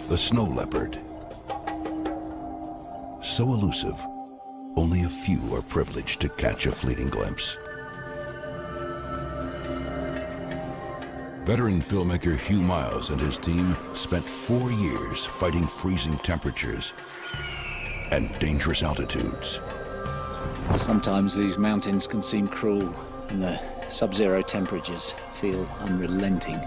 The snow leopard. So elusive, only a few are privileged to catch a fleeting glimpse. Veteran filmmaker Hugh Miles and his team spent 4 years fighting freezing temperatures and dangerous altitudes. Sometimes these mountains can seem cruel, and the sub-zero temperatures feel unrelenting.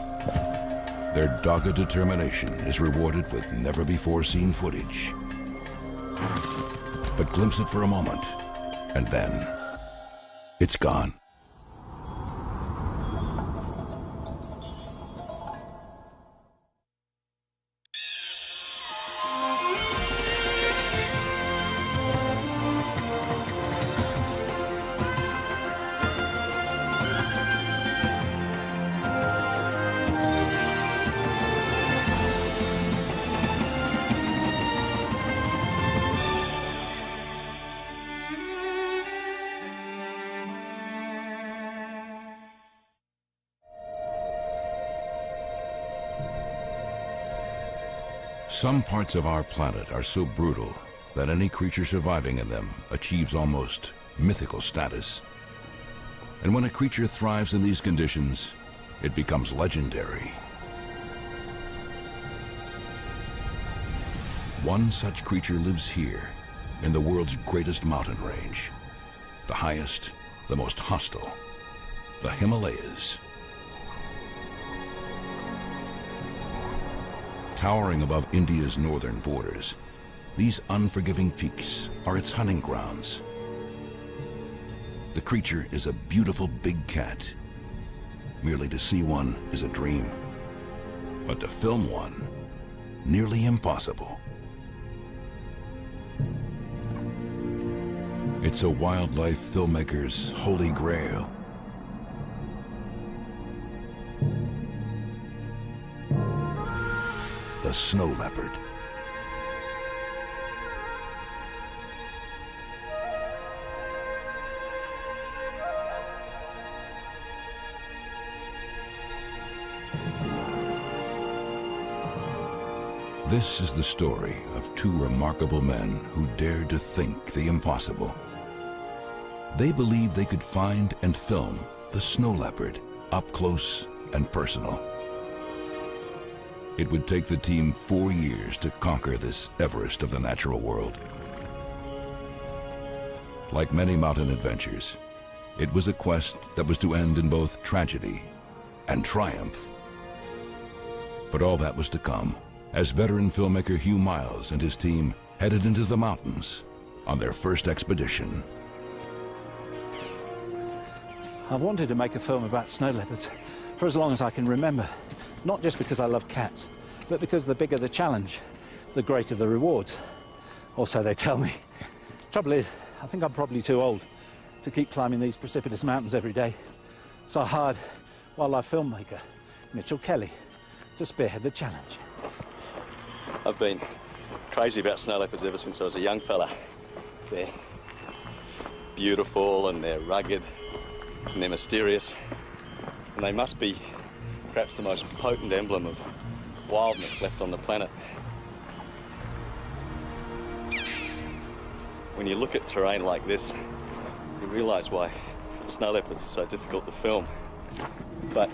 Their dogged determination is rewarded with never-before-seen footage. But glimpse it for a moment, and then it's gone. Some parts of our planet are so brutal that any creature surviving in them achieves almost mythical status. And when a creature thrives in these conditions, it becomes legendary. One such creature lives here, in the world's greatest mountain range. The highest, the most hostile, the Himalayas. Towering above India's northern borders, these unforgiving peaks are its hunting grounds. The creature is a beautiful big cat. Merely to see one is a dream, but to film one, nearly impossible. It's a wildlife filmmaker's holy grail. The snow leopard. This is the story of two remarkable men who dared to think the impossible. They believed they could find and film the snow leopard up close and personal. It would take the team 4 years to conquer this Everest of the natural world. Like many mountain adventures, it was a quest that was to end in both tragedy and triumph. But all that was to come as veteran filmmaker Hugh Miles and his team headed into the mountains on their first expedition. I've wanted to make a film about snow leopards for as long as I can remember. Not just because I love cats, but because the bigger the challenge, the greater the rewards. Or so they tell me. Trouble is, I think I'm probably too old to keep climbing these precipitous mountains every day. So I hired wildlife filmmaker Mitchell Kelly to spearhead the challenge. I've been crazy about snow leopards ever since I was a young fella. They're beautiful and they're rugged and they're mysterious, and they must be perhaps the most potent emblem of wildness left on the planet. When you look at terrain like this, you realise why snow leopards are so difficult to film. But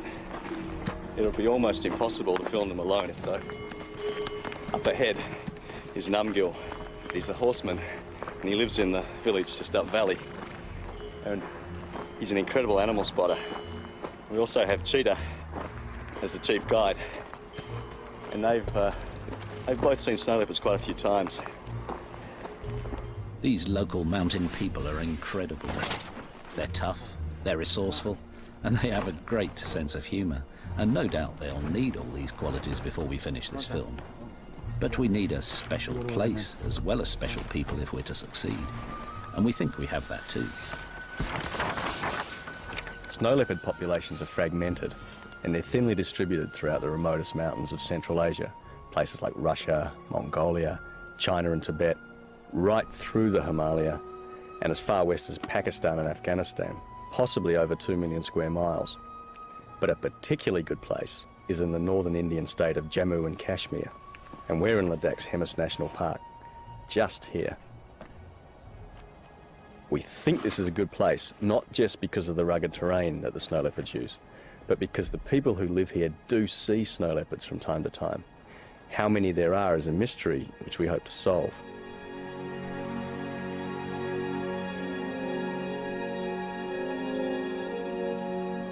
it'll be almost impossible to film them alone. So up ahead is Numgill. He's the horseman, and he lives in the village just up valley. And he's an incredible animal spotter. We also have Cheetah as the chief guide, and they've both seen snow leopards quite a few times. These local mountain people are incredible. They're tough, they're resourceful, and they have a great sense of humour. And no doubt they'll need all these qualities before we finish this film. But we need a special place as well as special people if we're to succeed. And we think we have that too. Snow leopard populations are fragmented, and they're thinly distributed throughout the remotest mountains of Central Asia, places like Russia, Mongolia, China and Tibet, right through the Himalaya, and as far west as Pakistan and Afghanistan, possibly over 2 million square miles. But a particularly good place is in the northern Indian state of Jammu and Kashmir. And we're in Ladak's Hemis National Park, just here. We think this is a good place, not just because of the rugged terrain that the snow leopards use, but because the people who live here do see snow leopards from time to time. How many there are is a mystery which we hope to solve.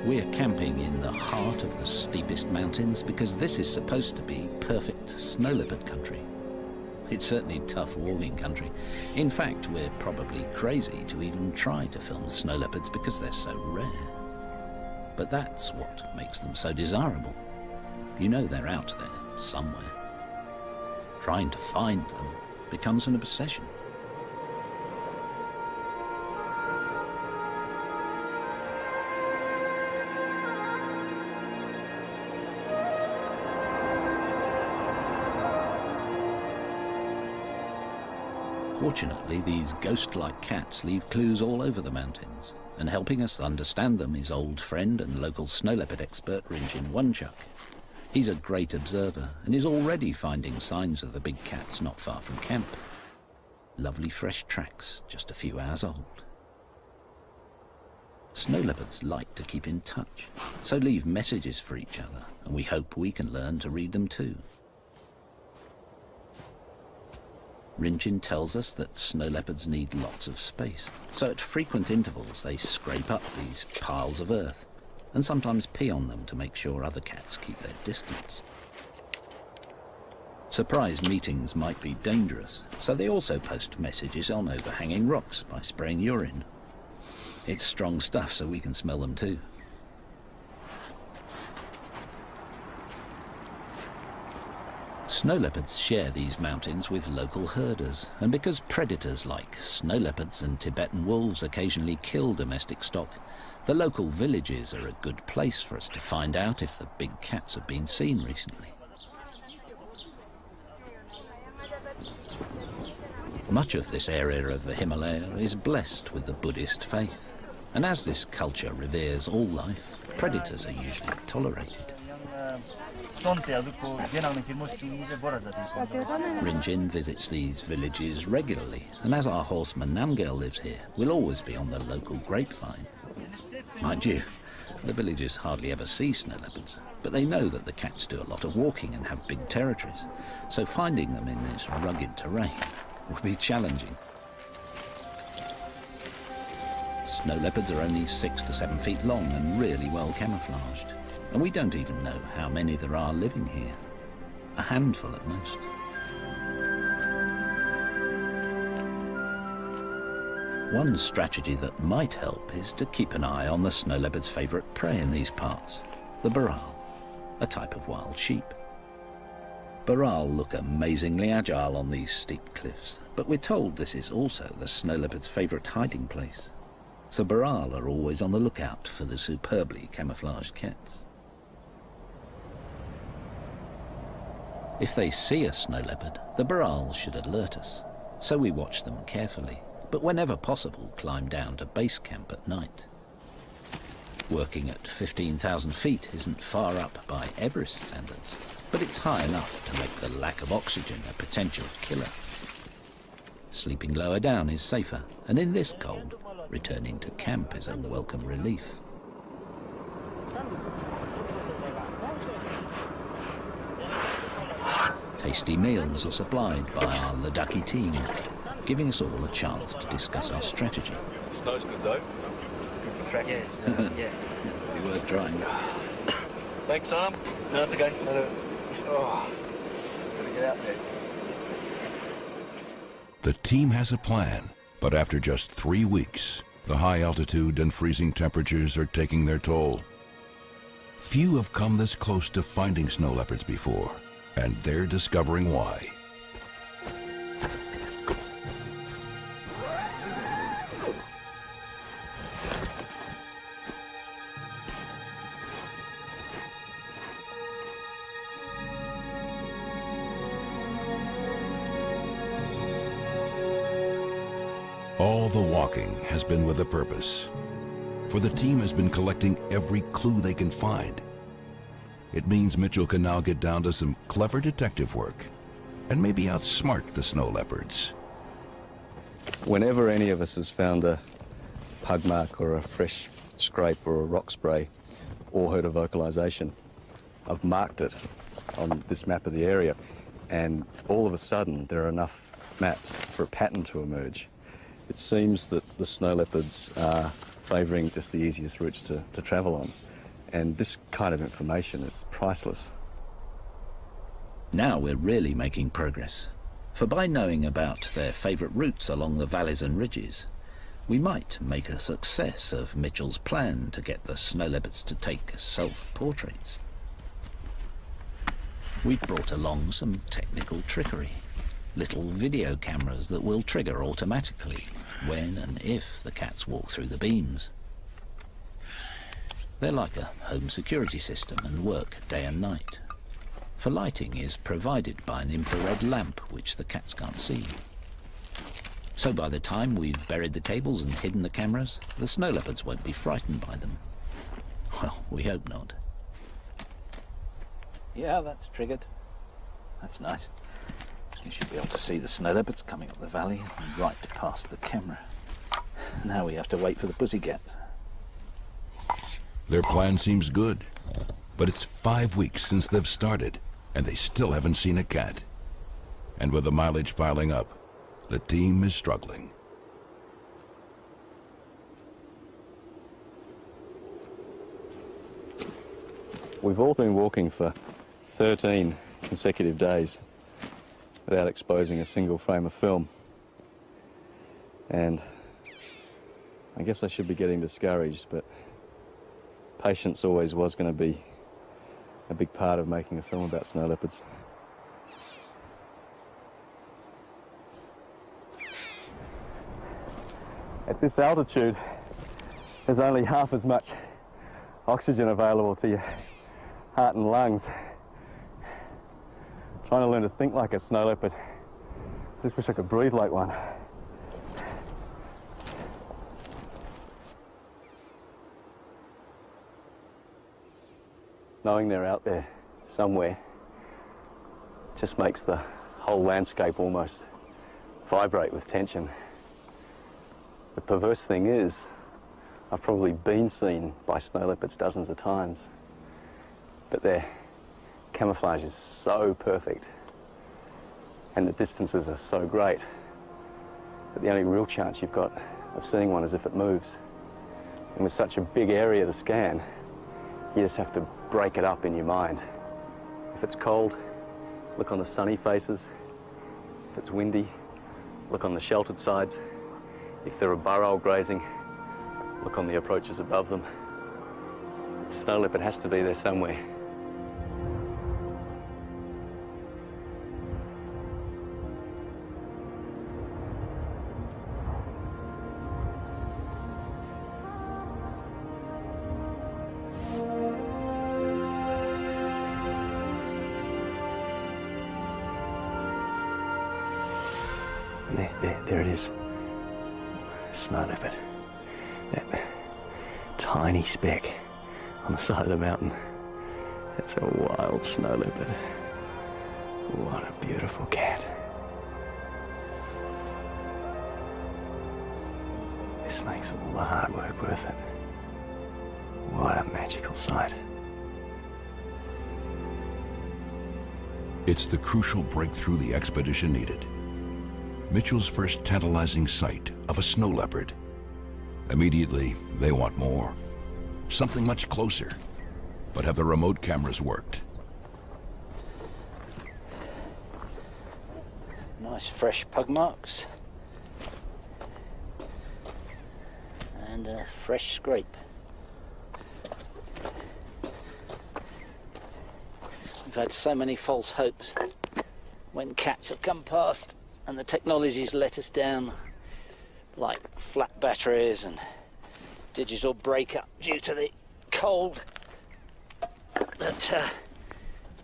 We're camping in the heart of the steepest mountains because this is supposed to be perfect snow leopard country. It's certainly tough walking country. In fact, we're probably crazy to even try to film snow leopards because they're so rare. But that's what makes them so desirable. You know they're out there somewhere. Trying to find them becomes an obsession. Fortunately, these ghost-like cats leave clues all over the mountains, and helping us understand them is old friend and local snow leopard expert Rinjin Wonchuk. He's a great observer and is already finding signs of the big cats not far from camp. Lovely fresh tracks, just a few hours old. Snow leopards like to keep in touch, so leave messages for each other, and we hope we can learn to read them too. Rinjin tells us that snow leopards need lots of space, so at frequent intervals they scrape up these piles of earth and sometimes pee on them to make sure other cats keep their distance. Surprise meetings might be dangerous, so they also post messages on overhanging rocks by spraying urine. It's strong stuff, so we can smell them too. Snow leopards share these mountains with local herders, and because predators like snow leopards and Tibetan wolves occasionally kill domestic stock, the local villages are a good place for us to find out if the big cats have been seen recently. Much of this area of the Himalaya is blessed with the Buddhist faith, and as this culture reveres all life, predators are usually tolerated. Rinjin visits these villages regularly, and as our horseman Namgel lives here, we'll always be on the local grapevine. Mind you, the villagers hardly ever see snow leopards, but they know that the cats do a lot of walking and have big territories, so finding them in this rugged terrain will be challenging. Snow leopards are only 6 to 7 feet long and really well camouflaged. And we don't even know how many there are living here. A handful at most. One strategy that might help is to keep an eye on the snow leopard's favourite prey in these parts, the baral, a type of wild sheep. Baral look amazingly agile on these steep cliffs, but we're told this is also the snow leopard's favourite hiding place. So baral are always on the lookout for the superbly camouflaged cats. If they see a snow leopard, the baral should alert us, so we watch them carefully, but whenever possible climb down to base camp at night. Working at 15,000 feet isn't far up by Everest standards, but it's high enough to make the lack of oxygen a potential killer. Sleeping lower down is safer, and in this cold, returning to camp is a welcome relief. Tasty meals are supplied by our Ladakhi team, giving us all a chance to discuss our strategy. Snow's good though. Good for tracking. Yeah. Be worth trying. Thanks, Sam. No, it's okay. Oh, gotta get out there. The team has a plan, but after just 3 weeks, the high altitude and freezing temperatures are taking their toll. Few have come this close to finding snow leopards before, and they're discovering why. All the walking has been with a purpose, for the team has been collecting every clue they can find. It means Mitchell can now get down to some clever detective work and maybe outsmart the snow leopards. Whenever any of us has found a pug mark or a fresh scrape or a rock spray or heard a vocalisation, I've marked it on this map of the area, and all of a sudden there are enough maps for a pattern to emerge. It seems that the snow leopards are favouring just the easiest routes to travel on, and this kind of information is priceless. Now we're really making progress, for by knowing about their favourite routes along the valleys and ridges, we might make a success of Mitchell's plan to get the snow leopards to take self-portraits. We've brought along some technical trickery, little video cameras that will trigger automatically when and if the cats walk through the beams. They're like a home security system and work day and night. For lighting is provided by an infrared lamp which the cats can't see. So by the time we've buried the cables and hidden the cameras, the snow leopards won't be frightened by them. Well, we hope not. Yeah, that's triggered. That's nice. You should be able to see the snow leopards coming up the valley and right past the camera. Now we have to wait for the pussycats. Their plan seems good, but it's 5 weeks since they've started, and they still haven't seen a cat. And with the mileage piling up, the team is struggling. We've all been walking for 13 consecutive days without exposing a single frame of film. And I guess I should be getting discouraged, but patience always was going to be a big part of making a film about snow leopards. At this altitude, there's only half as much oxygen available to your heart and lungs. Trying to learn to think like a snow leopard. Just wish I could breathe like one. Knowing they're out there somewhere just makes the whole landscape almost vibrate with tension. The perverse thing is, I've probably been seen by snow leopards dozens of times, but their camouflage is so perfect and the distances are so great that the only real chance you've got of seeing one is if it moves. And with such a big area to scan, you just have to break it up in your mind. If it's cold, look on the sunny faces. If it's windy, look on the sheltered sides. If there are burrow grazing, look on the approaches above them. The snow leopard has to be there somewhere. There it is. Snow leopard. That tiny speck on the side of the mountain. That's a wild snow leopard. What a beautiful cat. This makes all the hard work worth it. What a magical sight. It's the crucial breakthrough the expedition needed. Mitchell's first tantalizing sight of a snow leopard. Immediately, they want more. Something much closer. But have the remote cameras worked? Nice fresh pug marks. And a fresh scrape. We've had so many false hopes when cats have come past and the technology's let us down, like flat batteries and digital breakup due to the cold. It's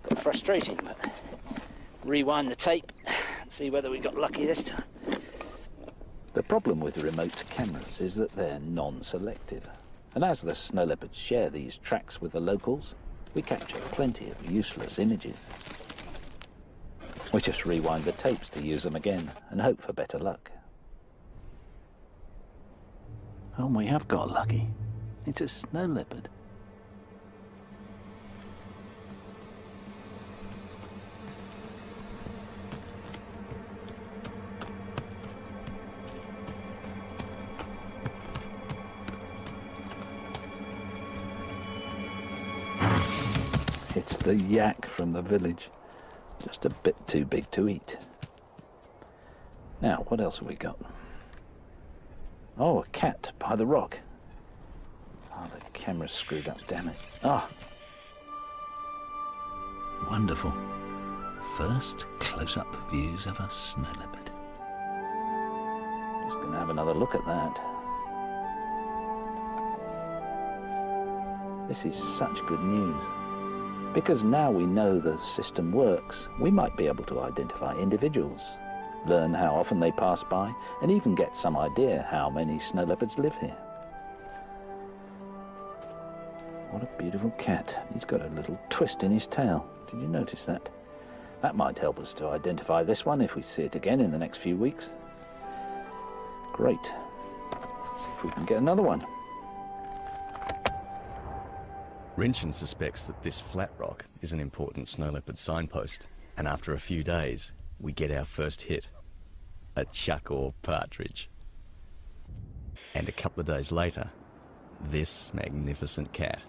got frustrating, but rewind the tape and see whether we got lucky this time. The problem with remote cameras is that they're non-selective, and as the snow leopards share these tracks with the locals, we capture plenty of useless images. We just rewind the tapes to use them again and hope for better luck. Oh, we have got lucky. It's a snow leopard. It's the yak from the village. Just a bit too big to eat. Now, what else have we got? Oh, a cat by the rock. Oh, the camera's screwed up, damn it. Ah. Wonderful. First close-up views of a snow leopard. Just going to have another look at that. This is such good news. Because now we know the system works, we might be able to identify individuals, learn how often they pass by, and even get some idea how many snow leopards live here. What a beautiful cat. He's got a little twist in his tail. Did you notice that? That might help us to identify this one if we see it again in the next few weeks. Great. Let's see if we can get another one. Rinchen suspects that this flat rock is an important snow leopard signpost, and after a few days, we get our first hit, a chuck or partridge. And a couple of days later, this magnificent cat.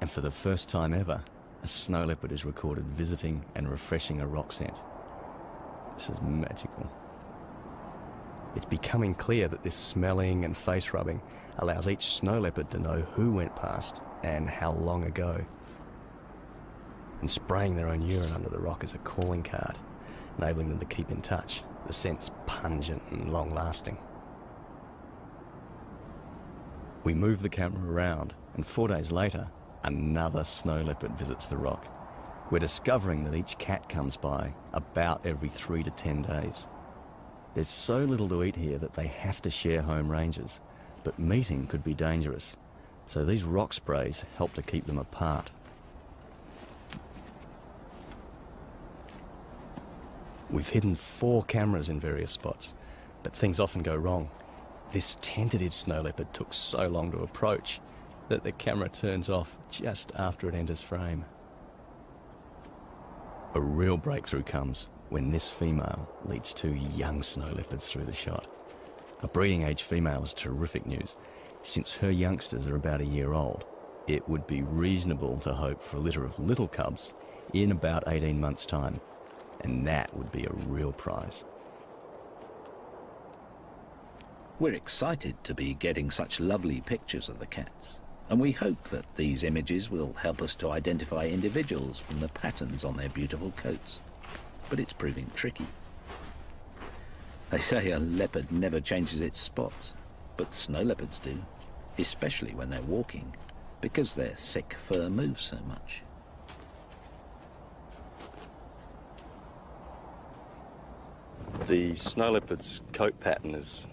And for the first time ever, a snow leopard is recorded visiting and refreshing a rock scent. This is magical. It's becoming clear that this smelling and face rubbing allows each snow leopard to know who went past and how long ago. And spraying their own urine under the rock is a calling card, enabling them to keep in touch. The scent's pungent and long-lasting. We move the camera around, and 4 days later, another snow leopard visits the rock. We're discovering that each cat comes by about every 3 to 10 days. There's so little to eat here that they have to share home ranges, but meeting could be dangerous, so these rock sprays help to keep them apart. We've hidden 4 cameras in various spots, but things often go wrong. This tentative snow leopard took so long to approach that the camera turns off just after it enters frame. A real breakthrough comes when this female leads 2 young snow leopards through the shot. A breeding age female is terrific news. Since her youngsters are about a year old, it would be reasonable to hope for a litter of little cubs in about 18 months' time, and that would be a real prize. We're excited to be getting such lovely pictures of the cats, and we hope that these images will help us to identify individuals from the patterns on their beautiful coats. But it's proving tricky. They say a leopard never changes its spots, but snow leopards do, especially when they're walking, because their thick fur moves so much. The snow leopard's coat pattern is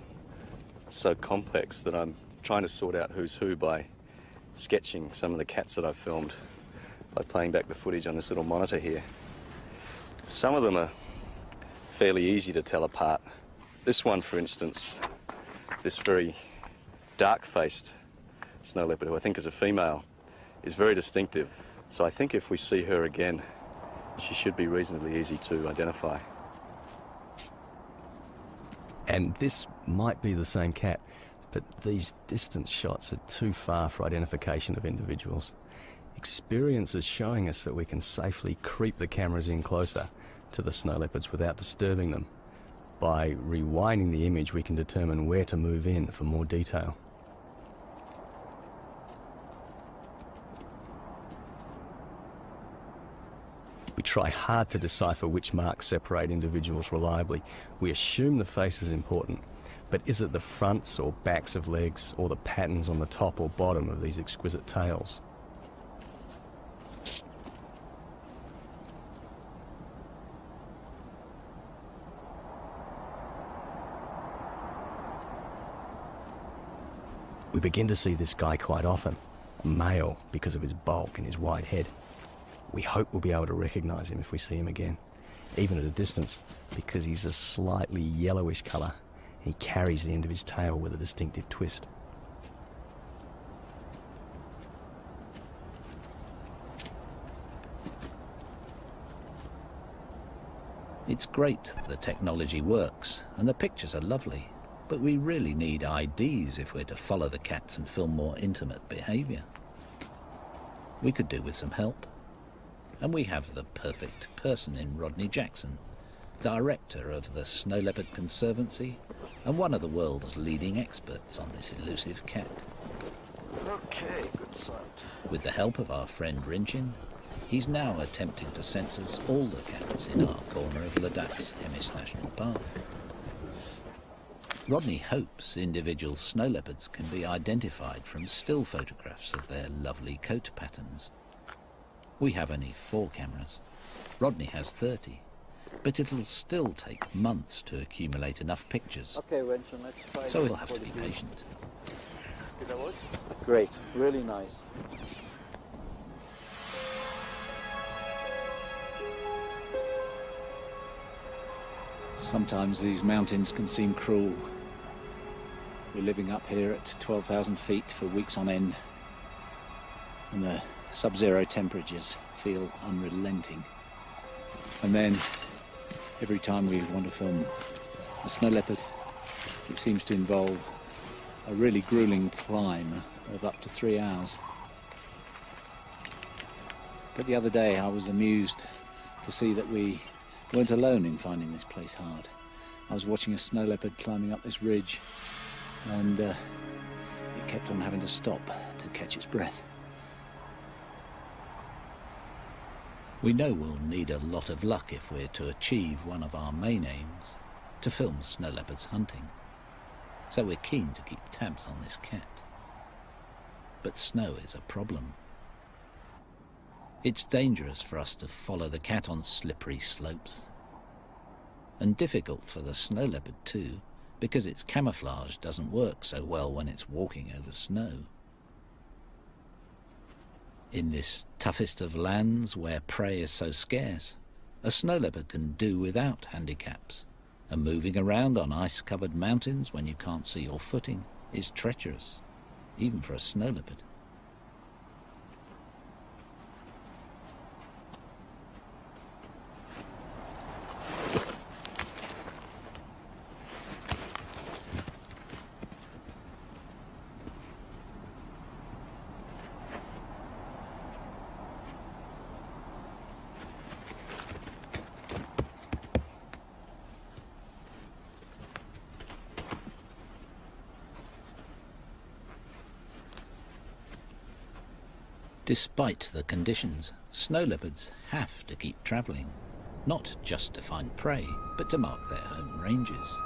so complex that I'm trying to sort out who's who by sketching some of the cats that I've filmed by playing back the footage on this little monitor here. Some of them are fairly easy to tell apart. This one, for instance, this very dark-faced snow leopard, who I think is a female, is very distinctive. So I think if we see her again, she should be reasonably easy to identify. And this might be the same cat, but these distance shots are too far for identification of individuals. Experience is showing us that we can safely creep the cameras in closer to the snow leopards without disturbing them. By rewinding the image, we can determine where to move in for more detail. We try hard to decipher which marks separate individuals reliably. We assume the face is important, but is it the fronts or backs of legs or the patterns on the top or bottom of these exquisite tails? We begin to see this guy quite often, a male because of his bulk and his wide head. We hope we'll be able to recognise him if we see him again. even at a distance, because he's a slightly yellowish colour. He carries the end of his tail with a distinctive twist. It's great the technology works, and the pictures are lovely, but we really need IDs if we're to follow the cats and film more intimate behaviour. We could do with some help. And we have the perfect person in Rodney Jackson, director of the Snow Leopard Conservancy and one of the world's leading experts on this elusive cat. Okay, good sight. With the help of our friend Rinchin, he's now attempting to census all the cats in our corner of Ladakh's Hemis National Park. Rodney hopes individual snow leopards can be identified from still photographs of their lovely coat patterns. We have only 4 cameras. Rodney has 30. But it'll still take months to accumulate enough pictures. Okay, Winston, let's try. So we'll have to be patient. Did that work? Great, really nice. Sometimes these mountains can seem cruel. We're living up here at 12,000 feet for weeks on end, and the sub-zero temperatures feel unrelenting. And then, every time we want to film a snow leopard, it seems to involve a really grueling climb of up to 3 hours. But the other day I was amused to see that we weren't alone in finding this place hard. I was watching a snow leopard climbing up this ridge, and it kept on having to stop to catch its breath. We know we'll need a lot of luck if we're to achieve one of our main aims, to film snow leopards hunting. So we're keen to keep tabs on this cat. But snow is a problem. It's dangerous for us to follow the cat on slippery slopes. And difficult for the snow leopard too, because its camouflage doesn't work so well when it's walking over snow. In this toughest of lands where prey is so scarce, a snow leopard can do without handicaps, and moving around on ice-covered mountains when you can't see your footing is treacherous, even for a snow leopard. Despite the conditions, snow leopards have to keep travelling, not just to find prey, but to mark their home ranges.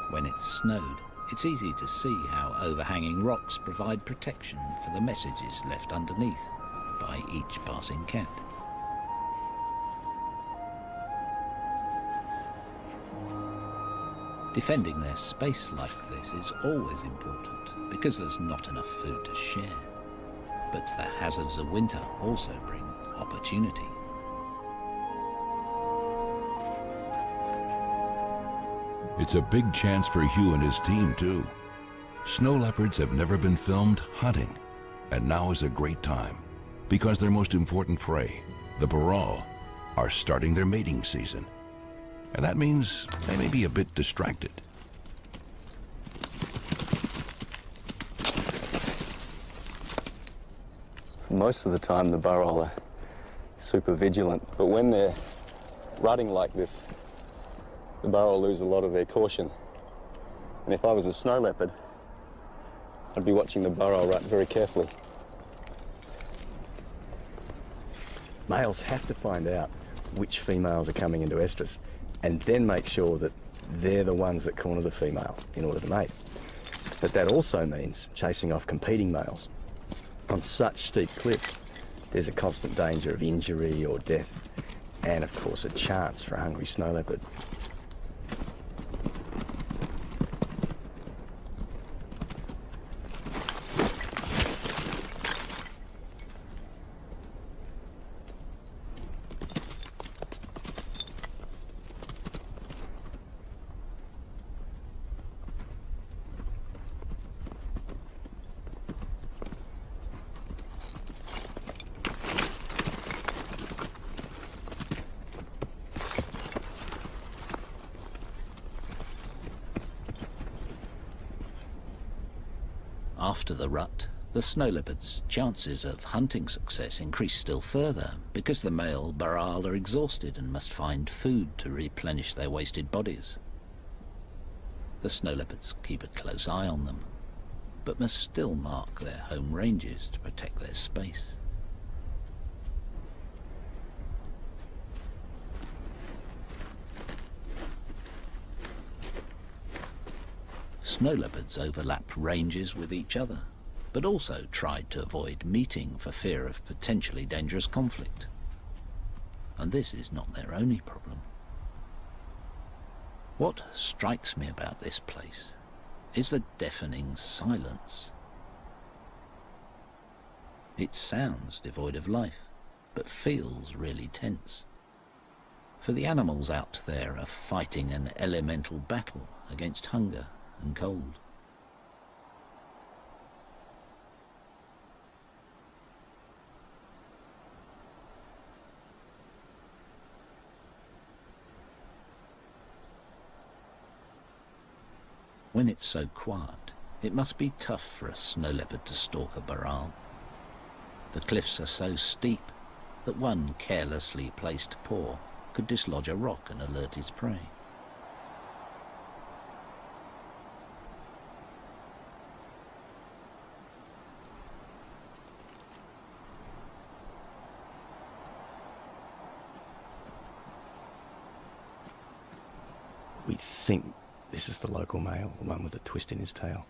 When it's snowed, it's easy to see how overhanging rocks provide protection for the messages left underneath by each passing cat. Defending their space like this is always important because there's not enough food to share. But the hazards of winter also bring opportunity. It's a big chance for Hugh and his team, too. Snow leopards have never been filmed hunting, and now is a great time, because their most important prey, the burrell, are starting their mating season. And that means they may be a bit distracted. Most of the time the burrell are super vigilant, but when they're rutting like this, the burrell lose a lot of their caution. And if I was a snow leopard, I'd be watching the burrell rut very carefully. Males have to find out which females are coming into estrus and then make sure that they're the ones that corner the female in order to mate. But that also means chasing off competing males. On such steep cliffs, there's a constant danger of injury or death, and of course a chance for a hungry snow leopard. After the rut, the snow leopard's chances of hunting success increase still further because the male baral are exhausted and must find food to replenish their wasted bodies. The snow leopards keep a close eye on them, but must still mark their home ranges to protect their space. Snow leopards overlap ranges with each other, but also tried to avoid meeting for fear of potentially dangerous conflict. And this is not their only problem. What strikes me about this place is the deafening silence. It sounds devoid of life, but feels really tense. For the animals out there are fighting an elemental battle against hunger and cold. When it's so quiet, it must be tough for a snow leopard to stalk a baral. The cliffs are so steep that one carelessly placed paw could dislodge a rock and alert his prey. We think this is the local male, the one with the twist in his tail.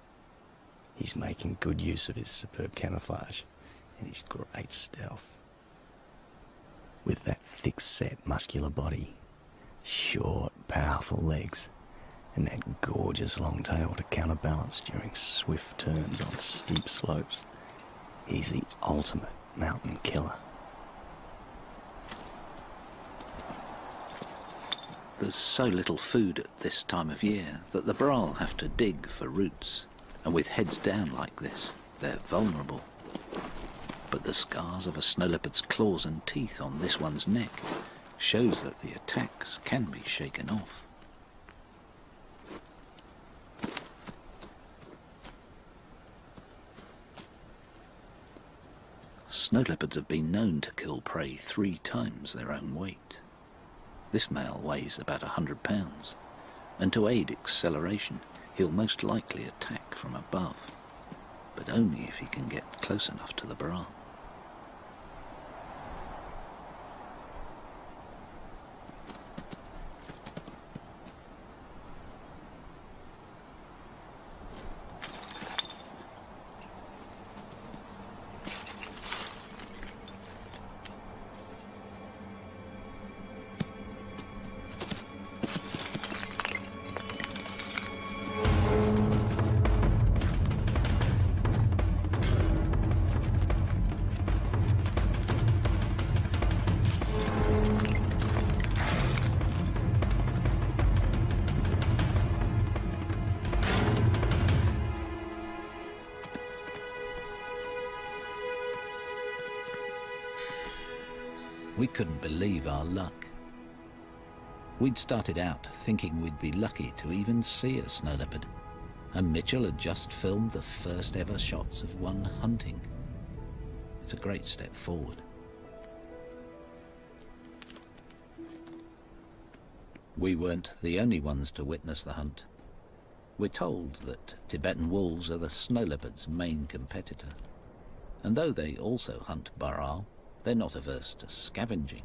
He's making good use of his superb camouflage and his great stealth. With that thick-set, muscular body, short, powerful legs, and that gorgeous long tail to counterbalance during swift turns on steep slopes, he's the ultimate mountain killer. There's so little food at this time of year that the baral have to dig for roots, and with heads down like this, they're vulnerable. But the scars of a snow leopard's claws and teeth on this one's neck shows that the attacks can be shaken off. Snow leopards have been known to kill prey 3 times their own weight. This male weighs about 100 pounds, and to aid acceleration, he'll most likely attack from above, but only if he can get close enough to the baral. We couldn't believe our luck. We'd started out thinking we'd be lucky to even see a snow leopard, and Mitchell had just filmed the first ever shots of one hunting. It's a great step forward. We weren't the only ones to witness the hunt. We're told that Tibetan wolves are the snow leopard's main competitor, and though they also hunt baral, they're not averse to scavenging.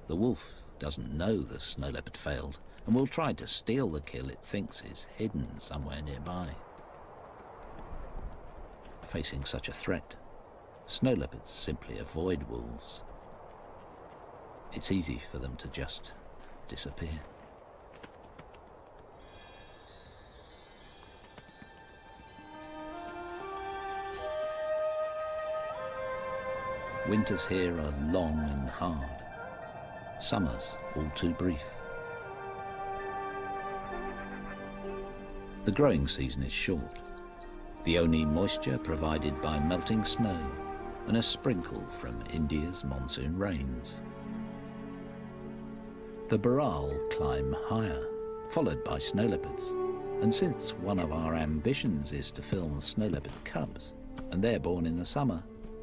The wolf doesn't know the snow leopard failed and will try to steal the kill it thinks is hidden somewhere nearby. Facing such a threat, snow leopards simply avoid wolves. It's easy for them to just disappear. Winters here are long and hard. Summers all too brief. The growing season is short. The only moisture provided by melting snow and a sprinkle from India's monsoon rains. The baral climb higher, followed by snow leopards, And since one of our ambitions is to film snow leopard cubs, and they're born in the summer,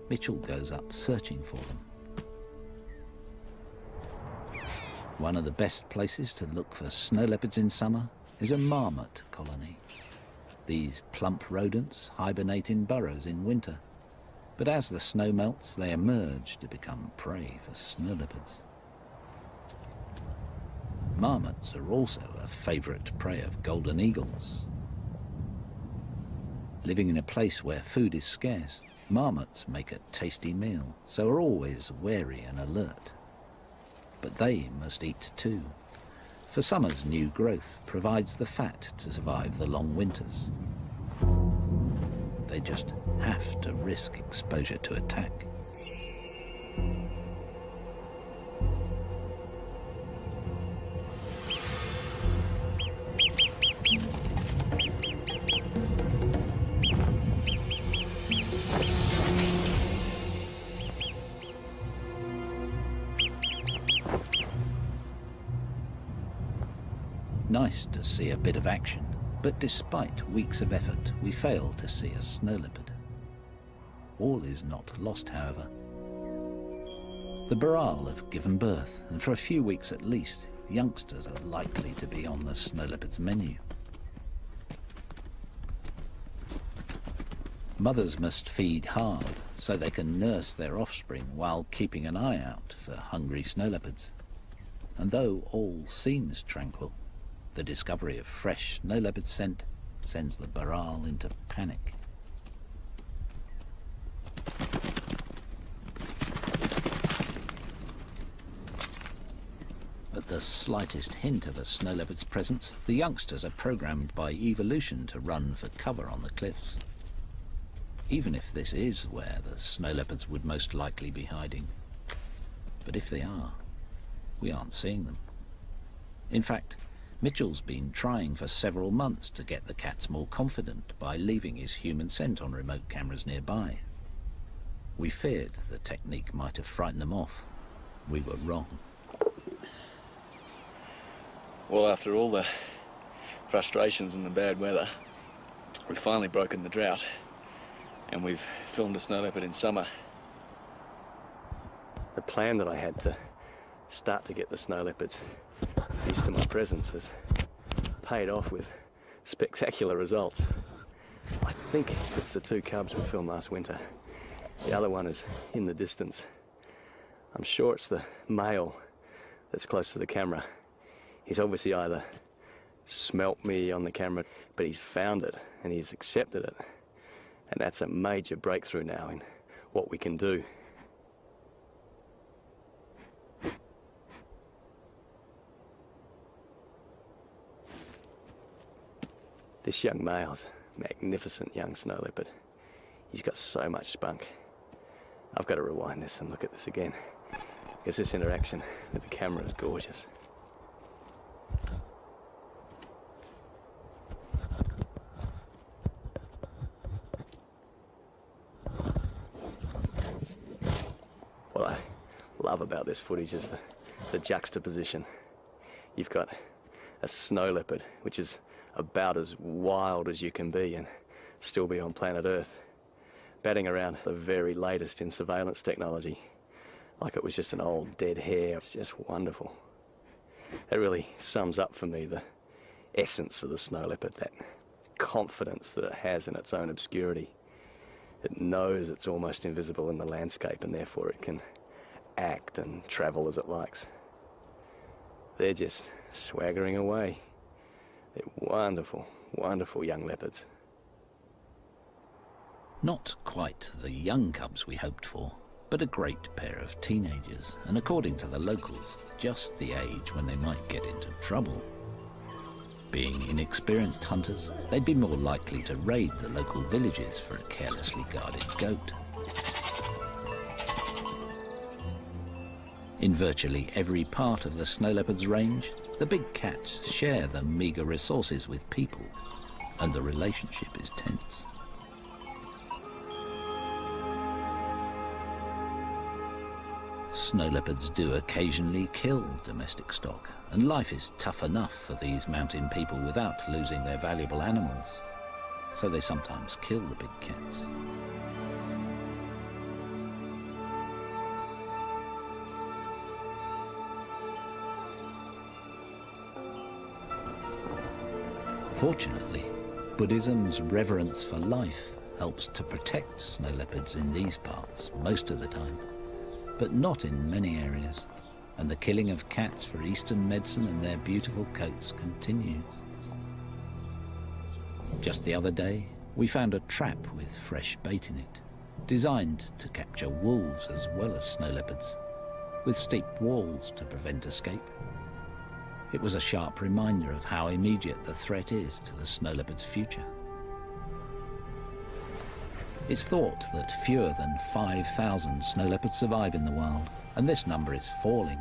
Mitchell goes up searching for them. One of the best places to look for snow leopards in summer is a marmot colony. These plump rodents hibernate in burrows in winter, but as the snow melts, they emerge to become prey for snow leopards. Marmots are also a favourite prey of golden eagles. Living in a place where food is scarce, marmots make a tasty meal, so are always wary and alert. But they must eat too, for summer's new growth provides the fat to survive the long winters. They just have to risk exposure to attack. Nice to see a bit of action, but despite weeks of effort, we fail to see a snow leopard. All is not lost, however. The Baral have given birth, and for a few weeks at least, youngsters are likely to be on the snow leopard's menu. Mothers must feed hard so they can nurse their offspring while keeping an eye out for hungry snow leopards. And though all seems tranquil, the discovery of fresh snow leopard scent sends the Baral into panic. At the slightest hint of a snow leopard's presence, the youngsters are programmed by evolution to run for cover on the cliffs. Even if this is where the snow leopards would most likely be hiding. But if they are, we aren't seeing them. In fact, Mitchell's been trying for several months to get the cats more confident by leaving his human scent on remote cameras nearby. We feared the technique might have frightened them off. We were wrong. Well, after all the frustrations and the bad weather, we've finally broken the drought, and we've filmed a snow leopard in summer. The plan that I had to start to get the snow leopards used to my presence has paid off with spectacular results. I think it's the two cubs we filmed last winter. The other one is in the distance. I'm sure it's the male that's close to the camera. He's obviously either smelt me on the camera, but he's found it and he's accepted it. And that's a major breakthrough now in what we can do. This young male's a magnificent young snow leopard. He's got so much spunk. I've got to rewind this and look at this again, because this interaction with the camera is gorgeous. What I love about this footage is the juxtaposition. You've got a snow leopard, which is about as wild as you can be and still be on planet Earth, batting around the very latest in surveillance technology, like it was just an old dead hare. It's just wonderful. That really sums up for me the essence of the snow leopard, that confidence that it has in its own obscurity. It knows it's almost invisible in the landscape, and therefore it can act and travel as it likes. They're just swaggering away. They're wonderful, wonderful young leopards. Not quite the young cubs we hoped for, but a great pair of teenagers, and according to the locals, just the age when they might get into trouble. Being inexperienced hunters, they'd be more likely to raid the local villages for a carelessly guarded goat. In virtually every part of the snow leopard's range, the big cats share the meagre resources with people, and the relationship is tense. snow leopards do occasionally kill domestic stock, and life is tough enough for these mountain people without losing their valuable animals. So they sometimes kill the big cats. Fortunately, Buddhism's reverence for life helps to protect snow leopards in these parts most of the time, but not in many areas, and the killing of cats for Eastern medicine and their beautiful coats continues. Just the other day, we found a trap with fresh bait in it, designed to capture wolves as well as snow leopards, with steep walls to prevent escape. It was a sharp reminder of how immediate the threat is to the snow leopard's future. It's thought that fewer than 5,000 snow leopards survive in the wild, and this number is falling,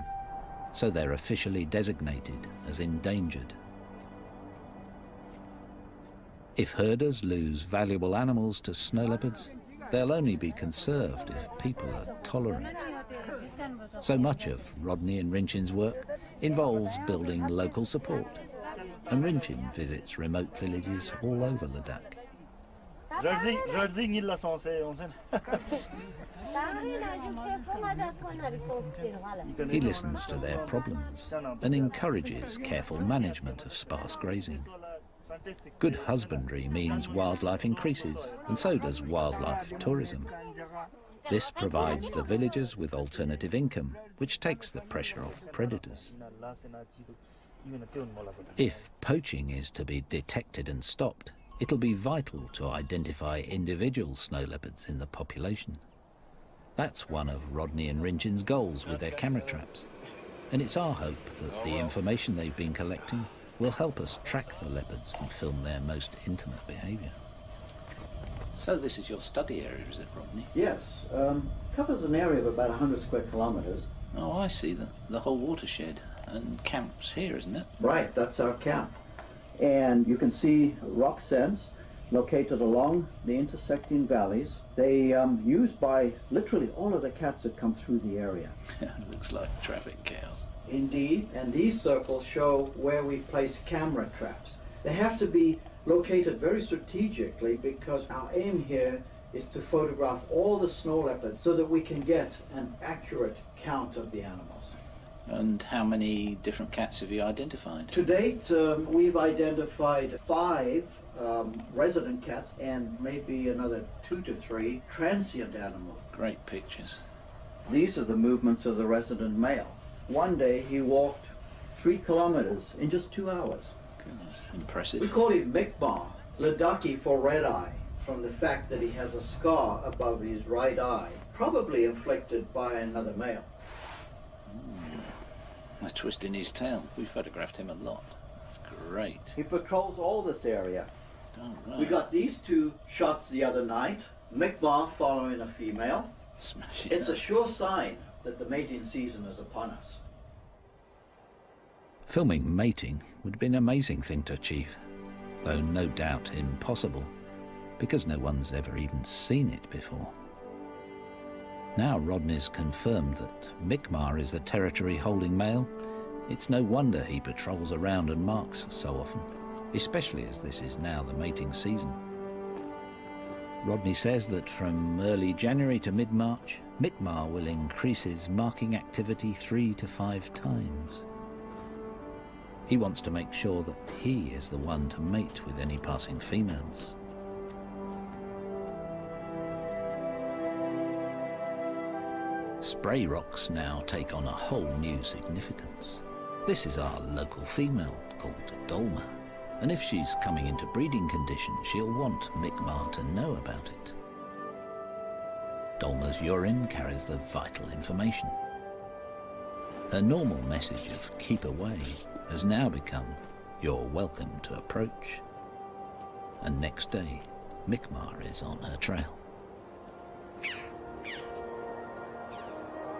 so they're officially designated as endangered. If herders lose valuable animals to snow leopards, they'll only be conserved if people are tolerant. So much of Rodney and Rinchin's work involves building local support, and Rinchin visits remote villages all over Ladakh. He listens to their problems and encourages careful management of sparse grazing. Good husbandry means wildlife increases, and so does wildlife tourism. This provides the villagers with alternative income, which takes the pressure off predators. If poaching is to be detected and stopped, it'll be vital to identify individual snow leopards in the population. That's one of Rodney and Rinchin's goals with their camera traps, and it's our hope that the information they've been collecting will help us track the leopards and film their most intimate behaviour. So this is your study area, is it, Rodney? Yes. Covers an area of about 100 square kilometres. Oh, I see, the whole watershed. And camp's here, isn't it? Right, that's our camp. And you can see rock sends located along the intersecting valleys. They used by literally all of the cats that come through the area. Looks like traffic chaos. Indeed, and these circles show where we place camera traps. They have to be located very strategically because our aim here is to photograph all the snow leopards so that we can get an accurate count of the animals. And how many different cats have you identified? To date, we've identified 5 resident cats and maybe another 2 to 3 transient animals. Great pictures. These are the movements of the resident male. One day he walked 3 kilometers in just 2 hours. Goodness, impressive. We call him Mikmar, Ladakhi for red eye, from the fact that he has a scar above his right eye, probably inflicted by another male. A twist in his tail. We photographed him a lot. That's great. He patrols all this area. Oh, right. We got these 2 shots the other night, Mikmar following a female. Smashing. It's a sure sign that the mating season is upon us. Filming mating would be an amazing thing to achieve, though no doubt impossible, because no one's ever even seen it before. Now Rodney's confirmed that Mikmar is the territory-holding male. It's no wonder he patrols around and marks so often, especially as this is now the mating season. Rodney says that from early January to mid-March, Mikmar will increase his marking activity 3 to 5 times. He wants to make sure that he is the one to mate with any passing females. Spray rocks now take on a whole new significance. This is our local female called Dolma, and if she's coming into breeding condition, she'll want Mikmar to know about it. Dolma's urine carries the vital information. Her normal message of keep away has now become you're welcome to approach. And next day, Mikmar is on her trail.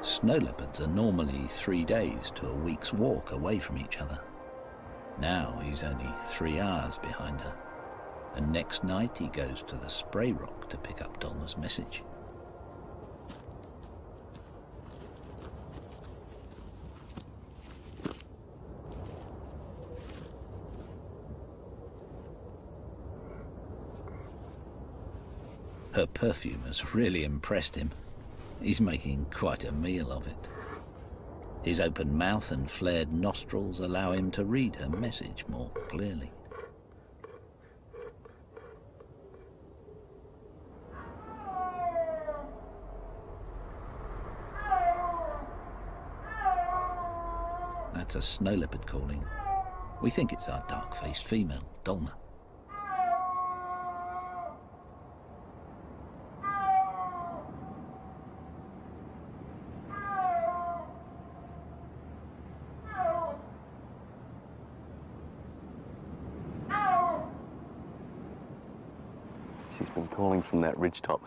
Snow leopards are normally 3 days to a week's walk away from each other. Now he's only 3 hours behind her, and next night he goes to the spray rock to pick up Dolma's message. Her perfume has really impressed him. He's making quite a meal of it. His open mouth and flared nostrils allow him to read her message more clearly. That's a snow leopard calling. We think it's our dark-faced female, Dolma. She's been calling from that ridgetop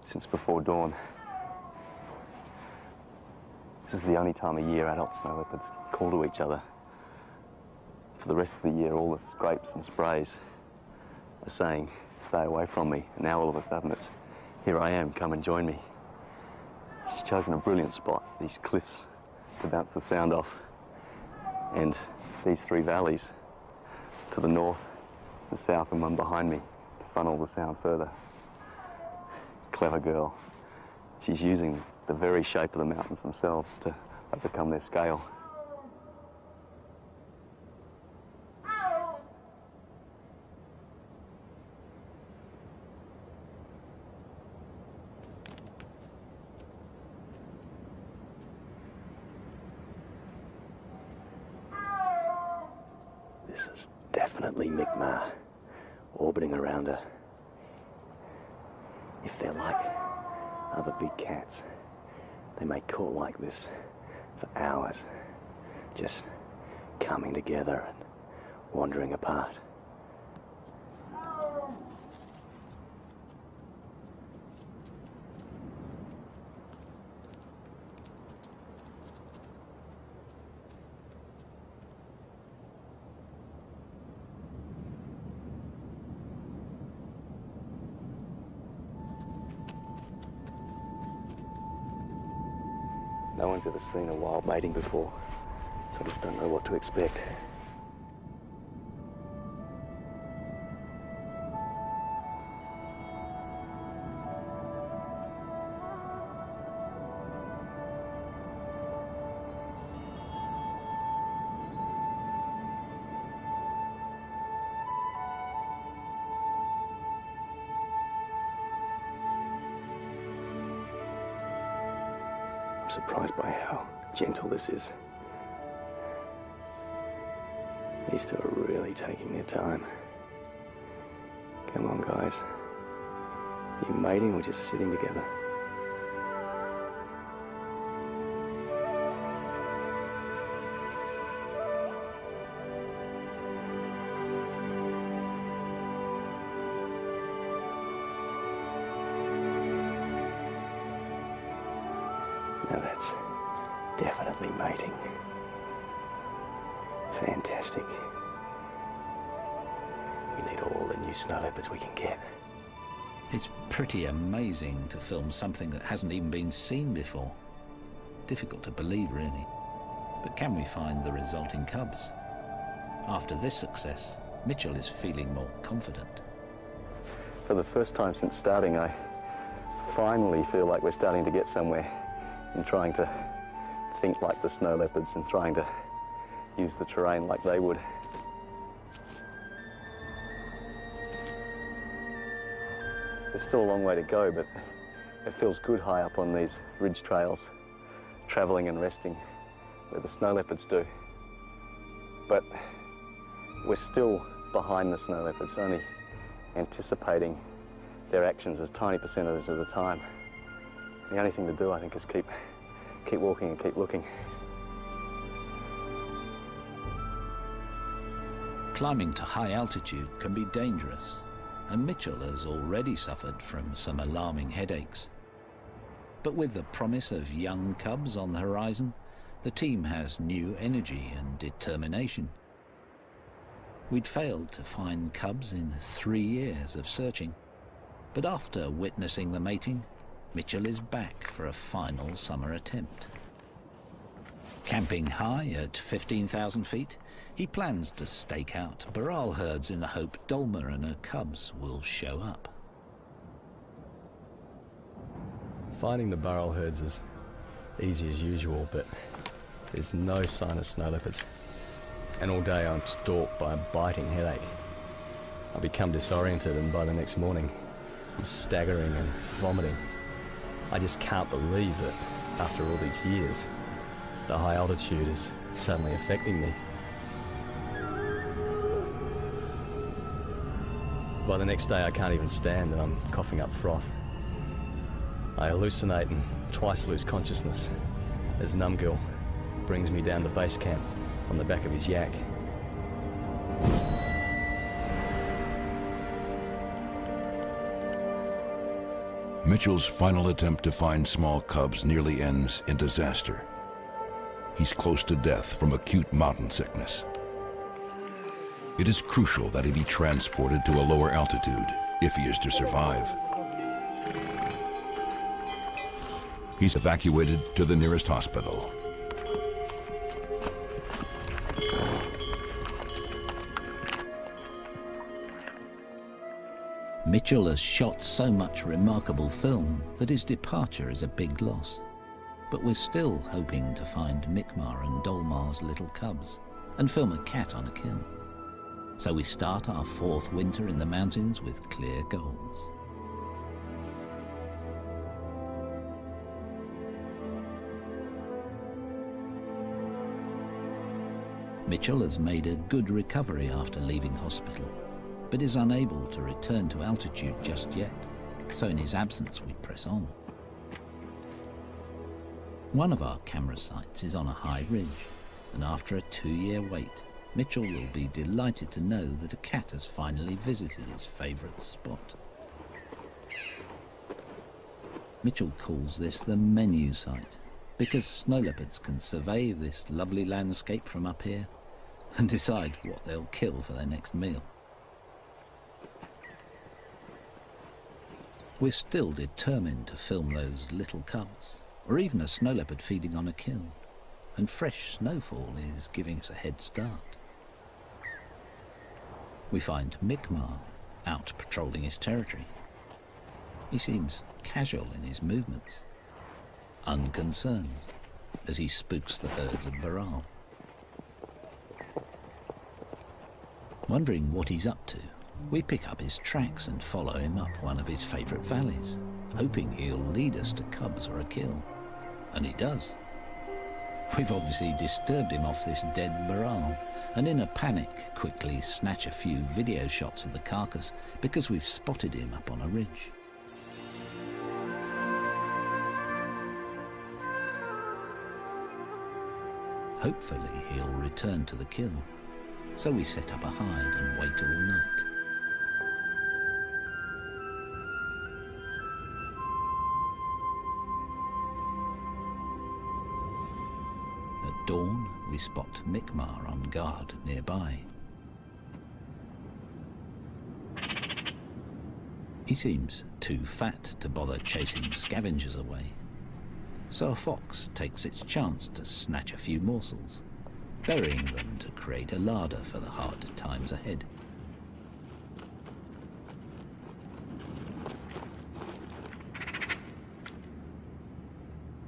since before dawn. This is the only time of year adult snow leopards call to each other. For the rest of the year, all the scrapes and sprays are saying, stay away from me. And now all of a sudden it's, here I am, come and join me. She's chosen a brilliant spot, these cliffs, to bounce the sound off. And these three valleys to the north, the south, and one behind me to funnel the sound further. Clever girl. She's using the very shape of the mountains themselves to overcome their scale. This is definitely Mi'kmaq orbiting around her. If they're like other big cats, they may call like this for hours, just coming together and wandering apart. No one's ever seen a wild mating before, so I just don't know what to expect. I'm surprised by how gentle this is. These two are really taking their time. Come on, guys. You mating or just sitting together? Now that's definitely mating. Fantastic. We need all the new snow leopards we can get. It's pretty amazing to film something that hasn't even been seen before. Difficult to believe, really. But can we find the resulting cubs? After this success, Mitchell is feeling more confident. For the first time since starting, I finally feel like we're starting to get somewhere in trying to think like the snow leopards and trying to use the terrain like they would. There's still a long way to go, but it feels good high up on these ridge trails, travelling and resting where the snow leopards do. But we're still behind the snow leopards, only anticipating their actions as tiny percentages of the time. The only thing to do, I think, is keep walking and keep looking. Climbing to high altitude can be dangerous, and Mitchell has already suffered from some alarming headaches. But with the promise of young cubs on the horizon, the team has new energy and determination. We'd failed to find cubs in 3 years of searching, but after witnessing the mating, Mitchell is back for a final summer attempt. Camping high at 15,000 feet, he plans to stake out Baral herds in the hope Dolma and her cubs will show up. Finding the burrowel herds is easy as usual, but there's no sign of snow leopards. And all day I'm stalked by a biting headache. I become disoriented, and by the next morning I'm staggering and vomiting. I just can't believe that after all these years, the high altitude is suddenly affecting me. By the next day I can't even stand and I'm coughing up froth. I hallucinate and twice lose consciousness as Numgill brings me down to base camp on the back of his yak. Mitchell's final attempt to find small cubs nearly ends in disaster. He's close to death from acute mountain sickness. It is crucial that he be transported to a lower altitude if he is to survive. He's evacuated to the nearest hospital. Mitchell has shot so much remarkable film that his departure is a big loss. But we're still hoping to find Mi'kmaq and Dolmar's little cubs and film a cat on a kill. So we start our 4th winter in the mountains with clear goals. Mitchell has made a good recovery after leaving hospital, but is unable to return to altitude just yet. So in his absence, we press on. One of our camera sites is on a high ridge, and after a 2-year wait, Mitchell will be delighted to know that a cat has finally visited his favourite spot. Mitchell calls this the menu site, because snow leopards can survey this lovely landscape from up here and decide what they'll kill for their next meal. We're still determined to film those little cubs, or even a snow leopard feeding on a kill, and fresh snowfall is giving us a head start. We find Mi'kmaq out patrolling his territory. He seems casual in his movements, unconcerned as he spooks the herds of burrowel. Wondering what he's up to, we pick up his tracks and follow him up one of his favourite valleys, hoping he'll lead us to cubs or a kill. And he does. We've obviously disturbed him off this dead burrowel, and in a panic quickly snatch a few video shots of the carcass because we've spotted him up on a ridge. Hopefully he'll return to the kill, so we set up a hide and wait all night. At dawn, we spot Mi'kmaq on guard nearby. He seems too fat to bother chasing scavengers away, so a fox takes its chance to snatch a few morsels, burying them to create a larder for the hard times ahead.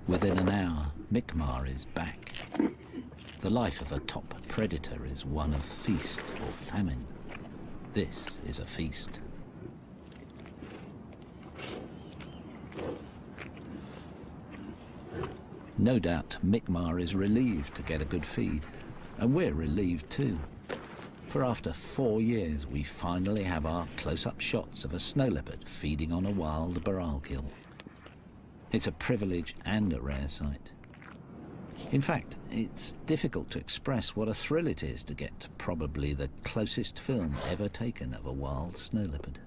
Within an hour, Mi'kmaq is back. The life of a top predator is one of feast or famine. This is a feast. No doubt Mi'kmaq is relieved to get a good feed, and we're relieved too. For after 4 years, we finally have our close-up shots of a snow leopard feeding on a wild burrowel kill. It's a privilege and a rare sight. In fact, it's difficult to express what a thrill it is to get probably the closest film ever taken of a wild snow leopard.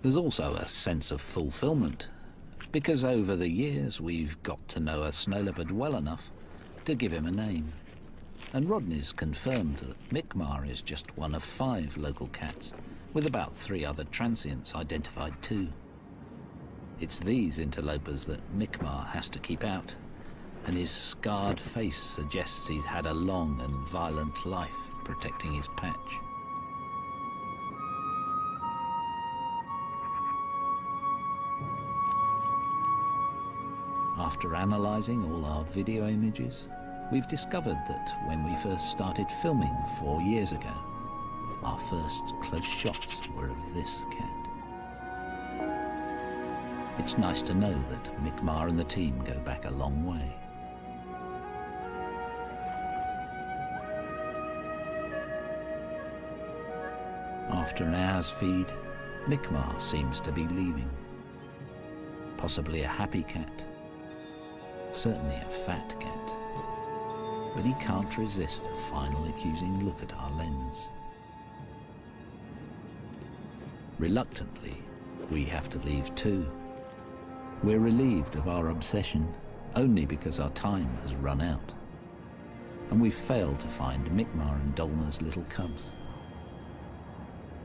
There's also a sense of fulfillment, because over the years we've got to know a snow leopard well enough to give him a name. And Rodney's confirmed that Mi'kmaq is just one of 5 local cats, with about 3 other transients identified too. It's these interlopers that Mi'kmaq has to keep out, and his scarred face suggests he's had a long and violent life protecting his patch. After analysing all our video images, we've discovered that when we first started filming 4 years ago, our first close shots were of this cat. It's nice to know that Mi'kmaq and the team go back a long way. After an hour's feed, Mi'kmaq seems to be leaving. Possibly a happy cat, certainly a fat cat, but he can't resist a final accusing look at our lens. Reluctantly, we have to leave too. We're relieved of our obsession only because our time has run out, and we've failed to find Mi'kmaq and Dolma's little cubs.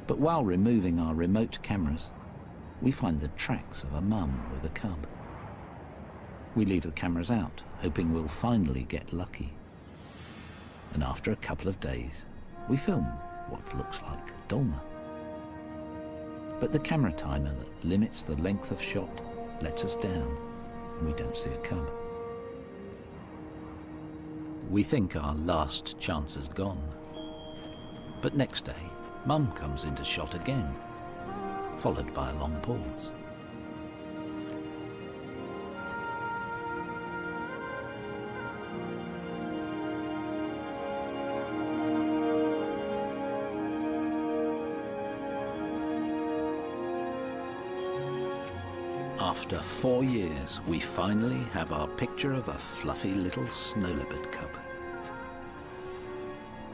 But while removing our remote cameras, we find the tracks of a mum with a cub. We leave the cameras out, hoping we'll finally get lucky. And after a couple of days, we film what looks like Dolma. But the camera timer that limits the length of shot lets us down, and we don't see a cub. We think our last chance is gone. But next day, Mum comes into shot again, followed by a long pause. After 4 years, we finally have our picture of a fluffy little snow leopard cub.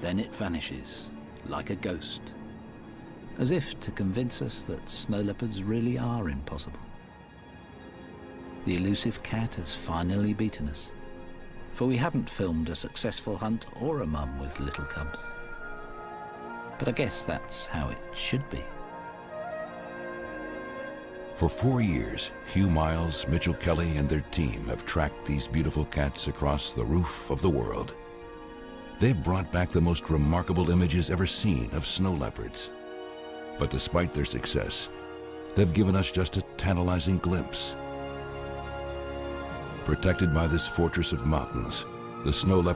Then it vanishes like a ghost, as if to convince us that snow leopards really are impossible. The elusive cat has finally beaten us, for we haven't filmed a successful hunt or a mum with little cubs. But I guess that's how it should be. For 4 years, Hugh Miles, Mitchell Kelly, and their team have tracked these beautiful cats across the roof of the world. They've brought back the most remarkable images ever seen of snow leopards. But despite their success, they've given us just a tantalizing glimpse. Protected by this fortress of mountains, the snow leopard